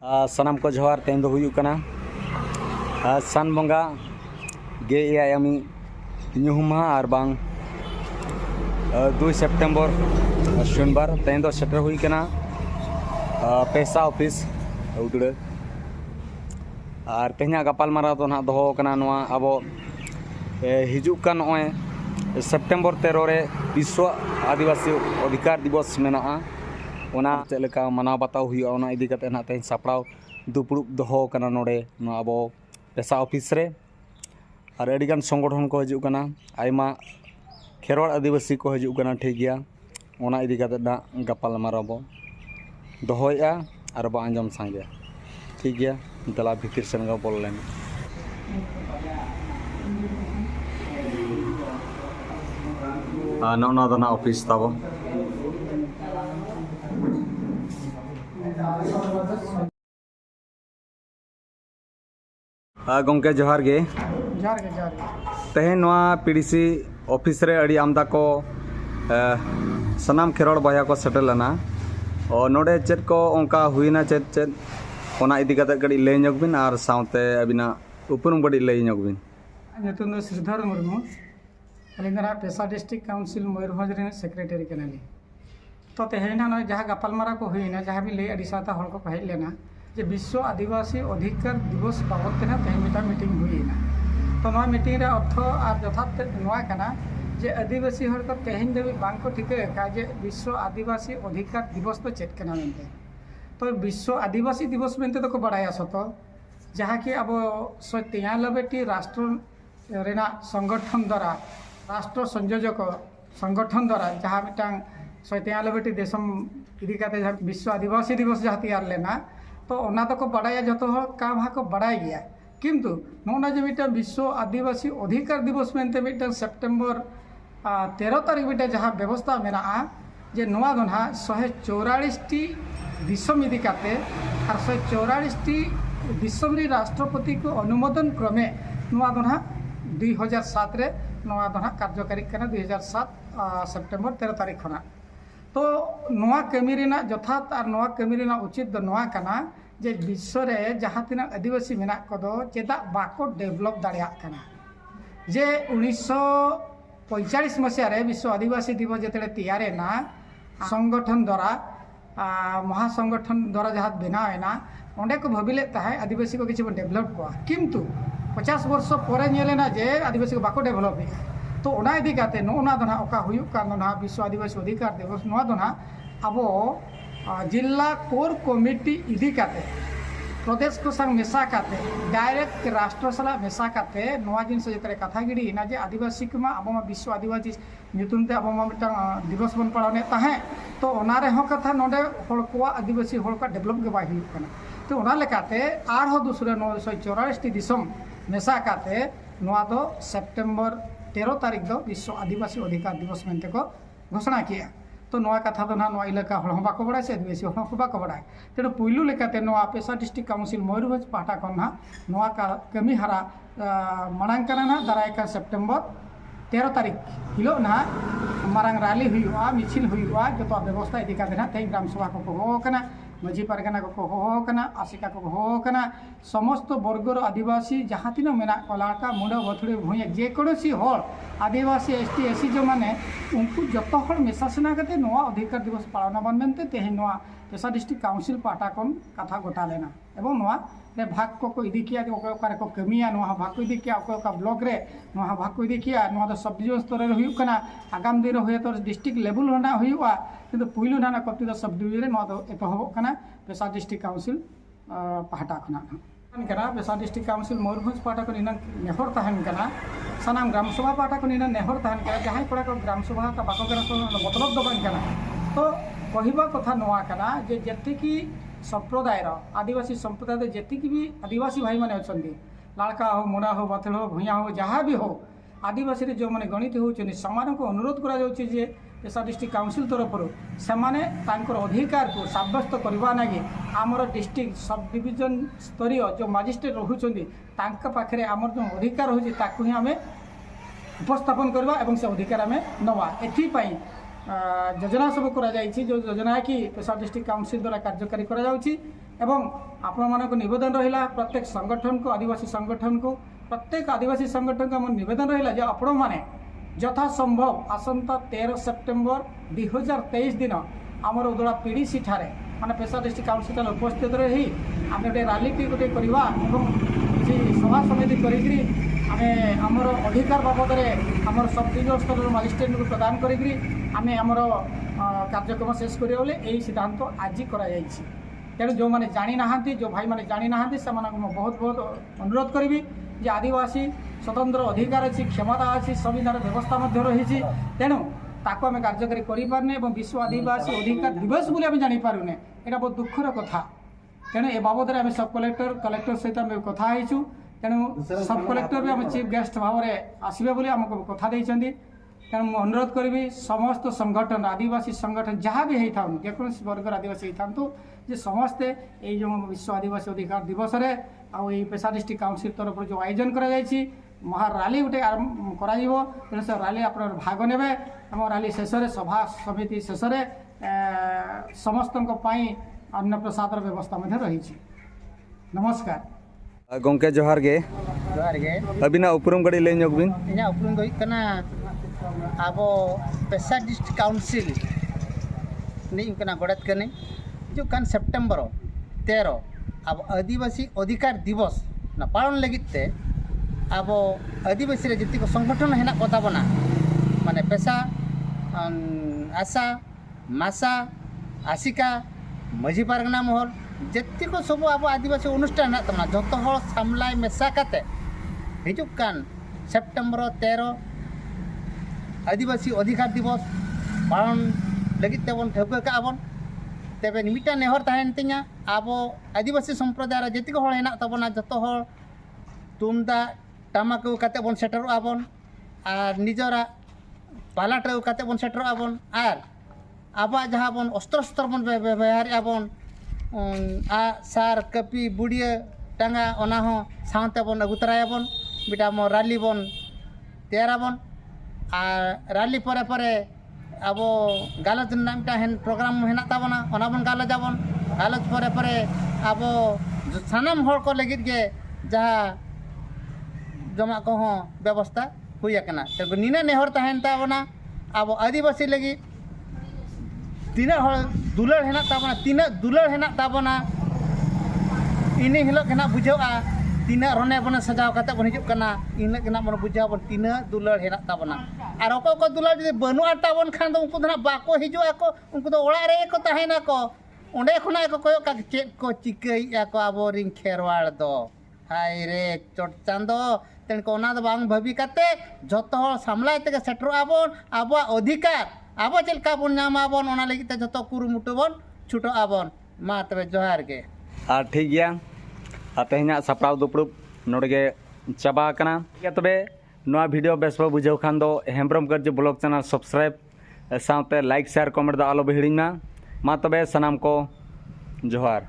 सनाम को जोहार तेन दो हुयु कना सान बंगा गे एयामी ᱧᱩᱦᱩᱢᱟ और बांग 2 सेप्टेम्बर शनिवार तेन दो सेटर हुई कना पैसा ऑफिस उदड़े और तेहना गपाल मारा तो ना दो कना नवा अब हिजुक का नॉय सेप्टेम्बर 13 रे विश्व आदिवासी अधिकार दिवस मेना ओना चलेका मनाव बताव हुई ओना इदी कते ना तेन सापड़ाव दुपुड़ुब दहो कना नोडे अब पैसा ऑफिस रे और अड़ीगान संगठन को हजू कना आयमा खेरवाड़ आदिवासी को हजू कना ठीक गया ओना इदी कते ना गपाल माराव बो दहोया और बो आंजम सांगे ठीक गया दला भितर सेन गा बोल लेन नौना दना ऑफिस ताबो गंके जोहार गे तेहन नवा पीडीसी ऑफिस रे अड़ी आमदा को सनाम खेरोड़ बया को सेटल लेना और नोडे चेत को ओंका हुईना चेत चेत ओना इदी कते गड़ी ले ᱧᱚᱜᱵᱤन और साउते अबिना उपरुम बड़ी ले ᱧᱚᱜᱵᱤन ᱧᱩᱛᱩᱢ ᱫᱚ ᱥᱨᱤᱫᱷᱚᱨ ᱢᱩᱨᱢᱩ ᱟᱹᱞᱤᱧ ᱫᱚ ᱯᱮᱥᱟ ᱰᱤᱥᱴᱨᱤक्ट काउंसिल मयूरभंज ᱨᱮᱱ सेक्रेटरी ᱠᱟᱱᱟᱞᱤᱧ तो तेहना ना जहाँ गपालमारा को हुईना जहाँ भी ले अड़ी साता हड़ को हज लेना जे विश्व आदिवासी अधिकार दिवस बाबद तेना तेहन मिटा मीटिंग हुईना तो नवा मीटिंग रे अर्थ और यथार्थ नवा कना जे आदिवासी हड़ को तेहन दबी बांग को ठिका का जे विश्व आदिवासी अधिकार दिवस तो चेत कना मेनते तो विश्व आदिवासी दिवस मेनते तो को बड़ाया सतो जहाँ कि अब 193टी राष्ट्र रेना संगठन द्वारा राष्ट्र संयोजक संगठन द्वारा जहाँ मिटांग 193टी देशम इदी काते विश्व आदिवासी दिवस जहाँ तैयार लेना तो ओना तो को बड़ाया जो का वहाँ को बड़ाई गया किंतु नोना जो मिटा विश्व आदिवासी अधिकार दिवस मेनते मिटा सेप्टेम्बर 13 तारीख मिटा जहाँ व्यवस्था मेना जे नोआ दो ना 144टी दिसम इदी काते और 144टी दिसम री राष्ट्रपति को अनुमोदन क्रमे नोआ दो ना 2007 रे नोआ दो ना कार्यकारी करना 2007 सेप्टेम्बर 13 तारीख खना तो नोआ कमी रेना यथार्थ और नोआ कमी रेना उचित दो नोआ कना जे विश्व रे जहाँ तीना आदिवासी मेना को चेदा बाको डेवलप दाड़िया कना जे 1945 मसीह रे विश्व आदिवासी दिवस जेते तैयारे ना संगठन द्वारा महासंगठन द्वारा जहाँ बनावेना ओंडे को भाविले ताहे आदिवासी को किसी डेवलप को किंतु 50 वर्ष पर नेलेना जे आदिवासी को बाको डेवलप तो ओना इदी काते नोना दोना ओका हुयुक कान दोना विश्व आदिवासी अधिकार दिवस नोआ दोना अब जिला कोर कमिटी इदी काते प्रदेश को संग मेसा काते डायरेक्ट राष्ट्र सला मेसा काते नोआ जिनस जेतरे कथा गिड़ी ना जे आदिवासी कमा अब विश्व आदिवासी ᱧᱩᱛᱩᱢ ᱛᱮ अब मिटा दिवस बन पड़ाने ताहे तो ओना रे हो कथा नोडे हड़ को आदिवासी हड़ का डेवलप के बाय हुयुक काना तो ओना लेकाते आर हो दूसरे 944टी दिसम मेसा काते नोआ दो सेप्टेम्बर 13 तारीख दो विश्व आदिवासी अधिकार दिवस मेनते को घोषणा किया तो नोआ कथा दो ना नोआ इलाका हड़ बाको बड़ा से आदिवासी हड़ को बाको बड़ा तेणु पुइलू लेकाते नोआ पेशा डिस्ट्रिक्ट काउंसिल मयूरभंज पाटा को ना नोआ का कमी हरा मांग करना ना दाराय का सेप्टेम्बर 13 तारीख हिलो ना मारांग रैली हुआ मिছিল हुआ जो तो व्यवस्था इदी काते ना तेई ग्राम सभा को हो कना मझी पारगाना को हो कना आशिका को हो कना समस्त वर्गर आदिवासी जहाँ तीन मेना कलाका मुंडा बथुड़ी भूया जेकोसी हर आदिवासी एसटी एससी जो माने उनको जत हर मेसासेना करते नोआ अधिकार दिवस पालन बन मेनते तेहे नोआ पेशा डिस्ट्रिक्ट काउंसिल पाटा कन कथा गोटा लेना एवं नोआ रे भाग को इदी किया ओकारे को कमिया नोआ भाग को इदी किया ओका ब्लॉक रे नोआ भाग को इदी किया नोआ दो सब डिवीजन स्तर रे हुयु कना आगाम दिन हुए तो डिस्ट्रिक्ट लेवल होना हुआ किंतु पुइलु ना कति दो सब डिवीजन नोआ दो एतहब कना पेशा डिस्ट्रिक्ट काउंसिल पाटा खना कना पेशा डिस्ट्रिक्ट काउंसिल मयूरभंज पाटा को इना नेहर तहन कना सनाम ग्राम सभा पाटा को इना नेहर तहन कना जहां पड़ा को ग्राम सभा का बाको ग्राम सभा मतलब दो बन कना तो कहिबा कथा नोआ कना जे जति की संप्रदाय आदिवासी संप्रदाय जेति की भी आदिवासी भाई माने अछंदी लाड़का हो मुंडा हो बथल हो भूया हो जहाँ भी हो आदिवासी रे जो माने गणित होउछनी समान को अनुरोध करा जाउछि जे पेशा डिस्ट्रिक्ट काउंसिल तरफ से माने तांकर अधिकार को साब्यस्त करबा नागी आमर डिस्ट्रिक्ट सब डिवीजन स्तरीय जो मजिस्ट्रेट रहुछंदी तांका पाखरे आमर जो अधिकार होछि ताकु ही हमें उपस्थापन करबा एवं से अधिकार हमें नवा एथि पई योजना सब करा जो योजना कि पेशा डिस्ट्रिक्ट काउंसिल द्वारा कार्यकारी करा एवं आपण मानक निवेदन रहिला प्रत्येक संगठन को आदिवासी संगठन को प्रत्येक आदिवासी संगठन को निवेदन रहिला जे आपण माने यथा संभव आसंता 13 सेप्टेम्बर 2023 दिन आमर उदला पीडीसी ठारे माने पेशा डिस्ट्रिक्ट काउंसिल उपस्थित रही आम गोटे रैली गोटे करवा एवं किसी सभा समिति करी आमे आमर अधिकार बाबद आमर सब डिविजन स्तर मजिस्ट्रेट को प्रदान करी आमे आमर कार्यक्रम शेष करिया बोले यही सिद्धांत आज करा जायछि। तेणु जो मैंने जानी ना जो भाई मैंने जानी ना से बहुत बहुत अनुरोध करी जे आदिवासी स्वतंत्र अधिकार अच्छी क्षमता अच्छी संविधान व्यवस्था रही तेणु ताको आम कार्यकारी करें विश्व आदिवासी अधिकार दिवस बोली आम जापारूने यहाँ बहुत दुखर कथा तेणु ए बाबद आम सब कलेक्टर सहित आम कथा तेणु सब कलेक्टर भी आम चीफ गेस्ट भाव में आसबे बोली आमको कथा देते तेणु मुझे अनुरोध करी समस्त संगठन आदिवासी संगठन जहाँ भी होता जेकोसी वर्ग आदिवासी होता जे समस्ते ये जो विश्व आदिवासी अधिकार दिवस रे आउ पेशा डिस्ट्रिक्ट काउंसिल तरफ जो आयोजन करा महाराली गोटे करा से रैली आप भाग ने रैली शेष सभा समिति शेष समस्त अन्न प्रसाद व्यवस्था रही। नमस्कार गोंके जोहार गे अबिना उपरुम गड़ी ले बिन इना उपरुम गई कना अब पेशा डिस्ट्रिक्ट काउंसिल नहीं कना गड़त कने जो कान सेप्टेम्बर 13 अब आदिवासी अधिकार दिवस ना पालन लगिते अब आदिवासी रे जति को संगठन हेना कथा बना माने पेशा आशा मासा आशिका मझी पारगना महल जति को सब अब आदिवासी अनुष्ठान तमना जत हल सामलाय मेसा काते हिजुक कान सेप्टेम्बर 13 आदिवासी अधिकार दिवस पालन लगिते बन ठेक काबन तेबे निमिटा नेहर तहन तिया अब आदिवासी संप्रदाय जति को हल हेना तबना जत हल तुमदा टामाक काते बन सेटर आबन और निजरा पालाट काते बन सेटर आबन और अब जहाँ बन अस्त्र शस्त्र बन व्यवहार आबन आ सार कपी बुड़िया टांगा ओना हो सावते बन अगु तरायाबन बिटा मो रैली बन तैयाराबन और रैली परे परे अब गालच नामटा हेन प्रोग्राम हेना ताबना ओना बन गालजाबन गालच परे परे अब सानाम हर को लगित गे जहाँ जमा को व्यवस्था हुई कना तो निना नेहर तहन ताबना अब आदिवासी लगी तीना हर दुलर हेना ताबना तीना दुलर हेना ताबना इनी हिलक हेना बुझावा तीना रने बन सजाव काते बन हिजुक कना इना केना बन बुझाव बन तीना दुलर हेना ताबना और अको को दुलर जे बनु ताबन खान दो उनको धना बाको हिजुआ को उनको तो ओड़ा रे को तहेना को ओंडे खना को कोयो का चेक को चिकई को अब रिंग खेरवाड़ दो हाय रे चोट चांदो तेन को ओना दो बांग भाबी काते जतो हर सामलाय ते सेटर आबन आबो अधिकार आबो चलका बन नाम आबन ओना लगी ते जतो कुरुमुटु बन छुटो आबन मा तबे जोहार के ठीक गया तेहना सापड़ाव दुपड़ुब नोड़े चाबा कना तबे नोआ वीडियो बेस बुझाव खान दो हेम्ब्रम गर्ज ब्लॉग चैनल सब्सक्राइब साथ लाइक शेयर कमेंट दो आलो हिड़ीना मा तबे सनाम को जोहार।